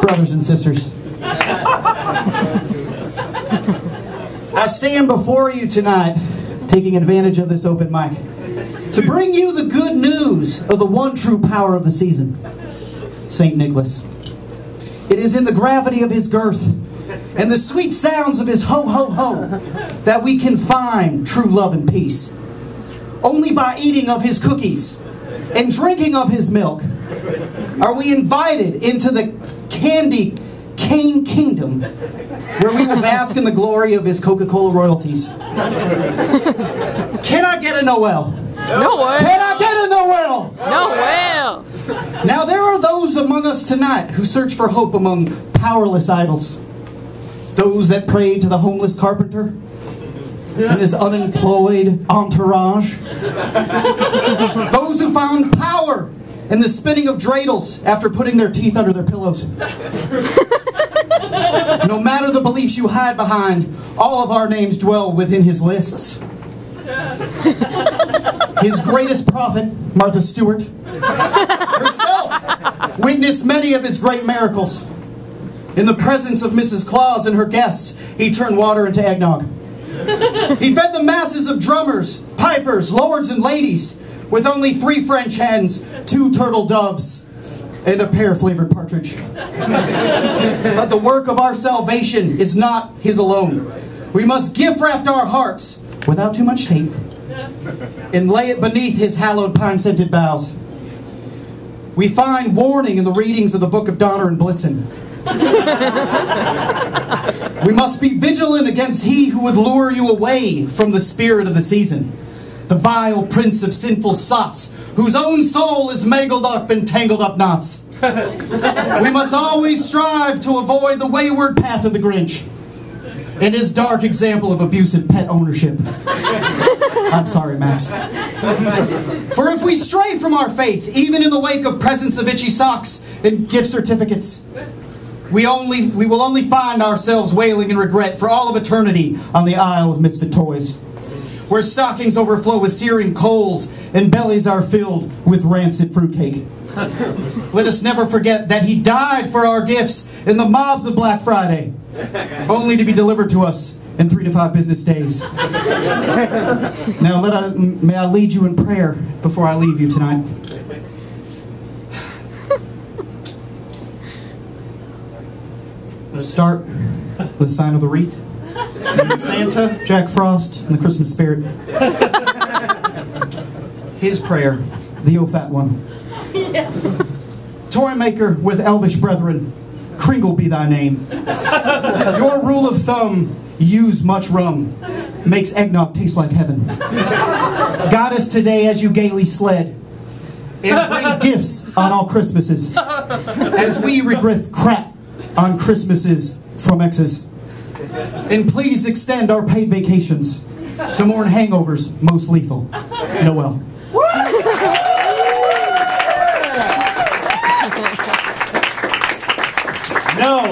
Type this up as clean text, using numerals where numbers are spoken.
Brothers and sisters, I stand before you tonight, taking advantage of this open mic, to bring you the good news of the one true power of the season, St. Nicholas. It is in the gravity of his girth and the sweet sounds of his ho-ho-ho that we can find true love and peace. Only by eating of his cookies and drinking of his milk are we invited into the candy cane kingdom, where we will bask in the glory of his Coca-Cola royalties. Can I get a Noel? Noel. Can I get a Noel? Noel. Now there are those among us tonight who search for hope among powerless idols. Those that pray to the homeless carpenter and his unemployed entourage. Those who found power in the spinning of dreidels after putting their teeth under their pillows. No matter the beliefs you hide behind, all of our names dwell within his lists. His greatest prophet, Martha Stewart, herself witnessed many of his great miracles. In the presence of Mrs. Claus and her guests, he turned water into eggnog. He fed the masses of drummers, pipers, lords, and ladies with only 3 French hens, 2 turtle doves, and a pear-flavored partridge. But the work of our salvation is not his alone. We must gift-wrap our hearts, without too much tape, and lay it beneath his hallowed pine-scented boughs. We find warning in the readings of the Book of Donner and Blitzen. We must be vigilant against he who would lure you away from the spirit of the season, the vile prince of sinful sots, whose own soul is mangled up in tangled up knots. We must always strive to avoid the wayward path of the Grinch and his dark example of abusive pet ownership. I'm sorry, Max. For if we stray from our faith, even in the wake of presents of itchy socks and gift certificates, we will only find ourselves wailing in regret for all of eternity on the Isle of Misfit Toys, where stockings overflow with searing coals and bellies are filled with rancid fruitcake. Let us never forget that he died for our gifts in the mobs of Black Friday, only to be delivered to us in 3 to 5 business days. Now may I lead you in prayer before I leave you tonight. I'm going to start with the sign of the wreath. Santa, Jack Frost, and the Christmas spirit. His prayer, the O-Fat one. Toy maker with elvish brethren, Kringle be thy name. Your rule of thumb, use much rum, makes eggnog taste like heaven. Guide us today as you gaily sled, and bring gifts on all Christmases, as we regret crap on Christmases from exes. And please extend our paid vacations to mourn hangovers most lethal. Noel. No.